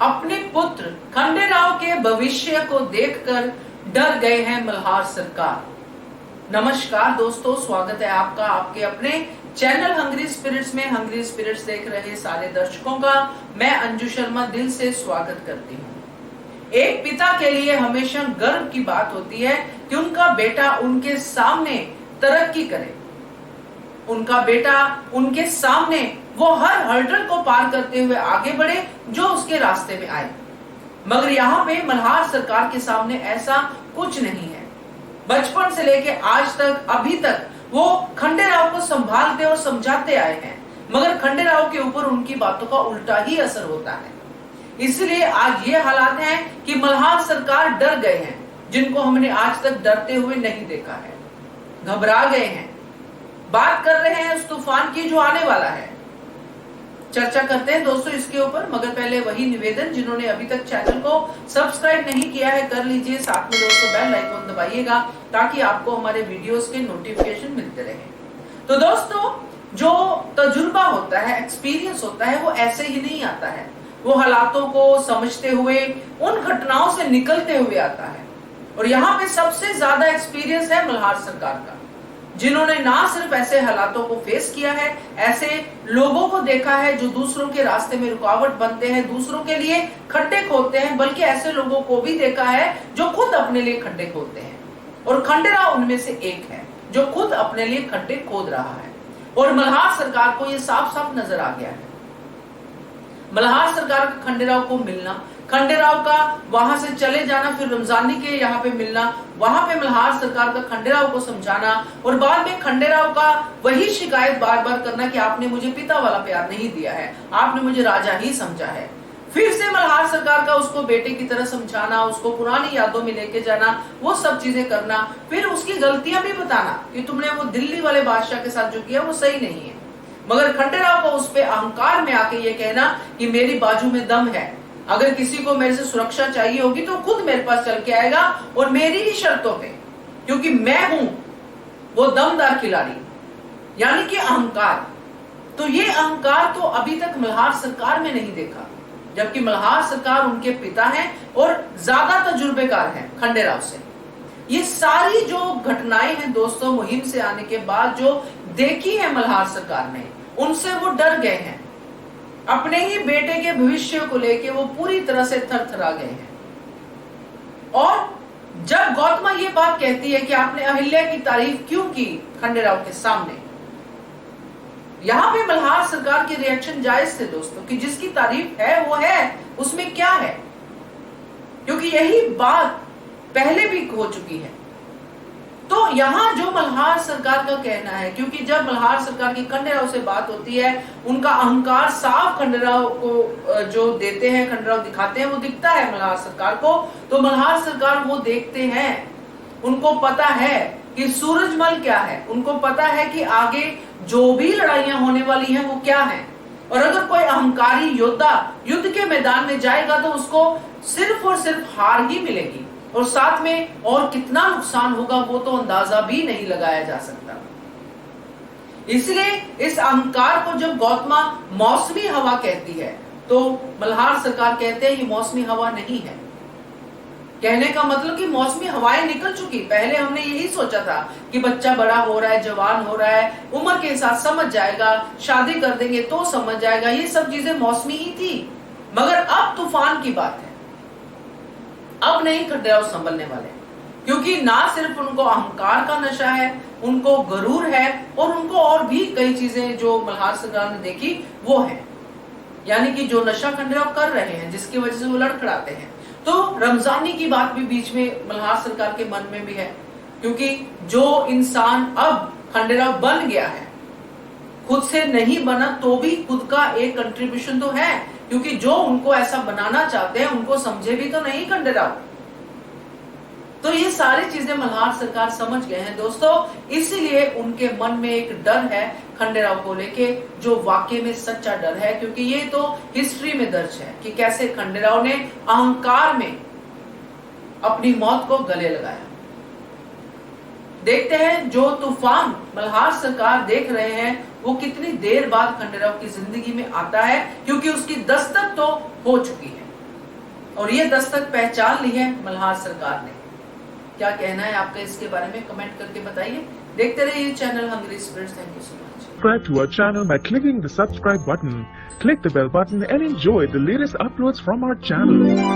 अपने पुत्र खंडेराव के भविष्य को देखकर डर गए हैं मल्हार सरकार। नमस्कार दोस्तों, स्वागत है आपका आपके अपने चैनल हंग्री स्पिरिट्स में। हंग्री स्पिरिट्स देख रहे सारे दर्शकों का मैं अंजू शर्मा दिल से स्वागत करती हूँ। एक पिता के लिए हमेशा गर्व की बात होती है कि उनका बेटा उनके सामने तरक्की करे, उनका बेटा उनके सामने वो हर हर्डल को पार करते हुए आगे बढ़े जो उसके रास्ते में आए। मगर यहाँ पे मल्हार सरकार के सामने ऐसा कुछ नहीं है। बचपन से लेके आज तक अभी तक वो खंडेराव को संभालते और समझाते आए हैं, मगर खंडेराव के ऊपर उनकी बातों का उल्टा ही असर होता है। इसलिए आज ये हालात हैं कि मल्हार सरकार डर गए हैं, जिनको हमने आज तक डरते हुए नहीं देखा है। घबरा गए हैं, बात कर रहे हैं उस तूफान की जो आने वाला है। चर्चा करते हैं दोस्तों इसके ऊपर, मगर पहले वही निवेदन, जिन्होंने अभी तक चैनल को सब्सक्राइब नहीं किया है कर लीजिए। साथ में दोस्तों बेल आइकन दबाइएगा ताकि आपको हमारे वीडियोस के नोटिफिकेशन मिलते रहे। तो दोस्तों, जो तजुर्बा होता है, एक्सपीरियंस होता है, वो ऐसे ही नहीं आता है। वो हालातों को समझते हुए, उन घटनाओं से निकलते हुए आता है। और यहाँ पे सबसे ज्यादा एक्सपीरियंस है मल्हार सरकार का, जिन्होंने ना सिर्फ ऐसे हालातों को फेस किया है, ऐसे लोगों को देखा है जो दूसरों के रास्ते में रुकावट बनते हैं, दूसरों के लिए खड्डे खोदते हैं, बल्कि ऐसे लोगों को भी देखा है जो खुद अपने लिए खड्डे खोदते हैं। और खंडेराव उनमें से एक है जो खुद अपने लिए खड्डे खोद रहा है। और मल्हार सरकार को यह साफ साफ नजर आ गया है। मल्हार सरकार का खंडेराव को मिलना, खंडेराव का वहां से चले जाना, फिर रमजानी के यहाँ पे मिलना, वहां पे मल्हार सरकार का खंडेराव को समझाना, और बाद में खंडेराव का वही शिकायत बार बार करना कि आपने मुझे पिता वाला प्यार नहीं दिया है, आपने मुझे राजा ही समझा है। फिर से मल्हार सरकार का उसको बेटे की तरह समझाना, उसको पुरानी यादों में लेके जाना, वो सब चीजें करना, फिर उसकी गलतियां भी बताना कि तुमने वो दिल्ली वाले बादशाह के साथ जो किया वो सही नहीं है। मगर खंडेराव को उस पे अहंकार में आके ये कहना कि मेरी बाजू में दम है, अगर किसी को मेरे से सुरक्षा चाहिए होगी तो खुद मेरे पास चल के आएगा और मेरी ही शर्तों पे, क्योंकि मैं हूं वो दमदार खिलाड़ी, यानी कि अहंकार। तो ये अहंकार तो अभी तक मल्हार सरकार में नहीं देखा, जबकि मल्हार सरकार उनके पिता हैं और ज्यादा तजुर्बेकार हैं खंडेराव से। ये सारी जो घटनाएं हैं दोस्तों, मुहिम से आने के बाद जो देखी है मल्हार सरकार ने, उनसे वो डर गए हैं। अपने ही बेटे के भविष्य को लेके वो पूरी तरह से थरथरा गए हैं। और जब गौतमा ये बात कहती है कि आपने अहिल्या की तारीफ क्यों की खंडेराव के सामने, यहां पे मल्हार सरकार के रिएक्शन जायज थे दोस्तों, कि जिसकी तारीफ है वो है, उसमें क्या है, क्योंकि यही बात पहले भी हो चुकी है। तो यहाँ जो मल्हार सरकार का कहना है, क्योंकि जब मल्हार सरकार की खंडेराव से बात होती है, उनका अहंकार साफ खंडेराव को जो देते हैं, खंडेराव दिखाते हैं, वो दिखता है मल्हार सरकार को। तो मल्हार सरकार वो देखते हैं, उनको पता है कि सूरजमल क्या है, उनको पता है कि आगे जो भी लड़ाइयां होने वाली हैं वो क्या है। और अगर कोई अहंकारी योद्धा युद्ध के मैदान में जाएगा तो उसको सिर्फ और सिर्फ हार ही मिलेगी, और साथ में और कितना नुकसान होगा वो तो अंदाजा भी नहीं लगाया जा सकता। इसलिए इस अहंकार को जब गौतमा मौसमी हवा कहती है, तो मल्हार सरकार कहते हैं ये मौसमी हवा नहीं है। कहने का मतलब कि मौसमी हवाएं निकल चुकी। पहले हमने यही सोचा था कि बच्चा बड़ा हो रहा है, जवान हो रहा है, उम्र के साथ समझ जाएगा, शादी कर देंगे तो समझ जाएगा, ये सब चीजें मौसमी ही थी। मगर अब तूफान की बात है, अब नहीं खंडेराव संभलने वाले, क्योंकि ना सिर्फ उनको अहंकार का नशा है, उनको गरूर है, और उनको और भी कई चीजें जो मल्हार सरकार ने देखी वो है। यानी कि जो नशा खंडेराव कर रहे हैं, जिसकी वजह से वो लड़खड़ाते हैं। तो रमजानी की बात भी बीच में मल्हार सरकार के मन में भी है, क्योंकि जो इंसान अब खंडेराव बन गया है, खुद से नहीं बना तो भी खुद का एक कंट्रीब्यूशन तो है, क्योंकि जो उनको ऐसा बनाना चाहते हैं उनको समझे भी तो नहीं खंडेराव। तो ये सारी चीजें मल्हार सरकार समझ गए हैं दोस्तों, इसीलिए उनके मन में एक डर है खंडेराव को लेके, जो वाकई में सच्चा डर है, क्योंकि ये तो हिस्ट्री में दर्ज है कि कैसे खंडेराव ने अहंकार में अपनी मौत को गले लगाया। देखते हैं जो तूफान मल्हार सरकार देख रहे हैं वो कितनी देर बाद खंडेराव की जिंदगी में आता है, क्योंकि उसकी दस्तक तो हो चुकी है। और ये दस्तक पहचान ली है मल्हार सरकार ने। क्या कहना है आपका इसके बारे में कमेंट करके बताइए। देखते रहिए channel hungry spirits. Thank you so much. Subscribe to our channel by clicking the subscribe button. Click the bell button and enjoy the latest uploads from our channel.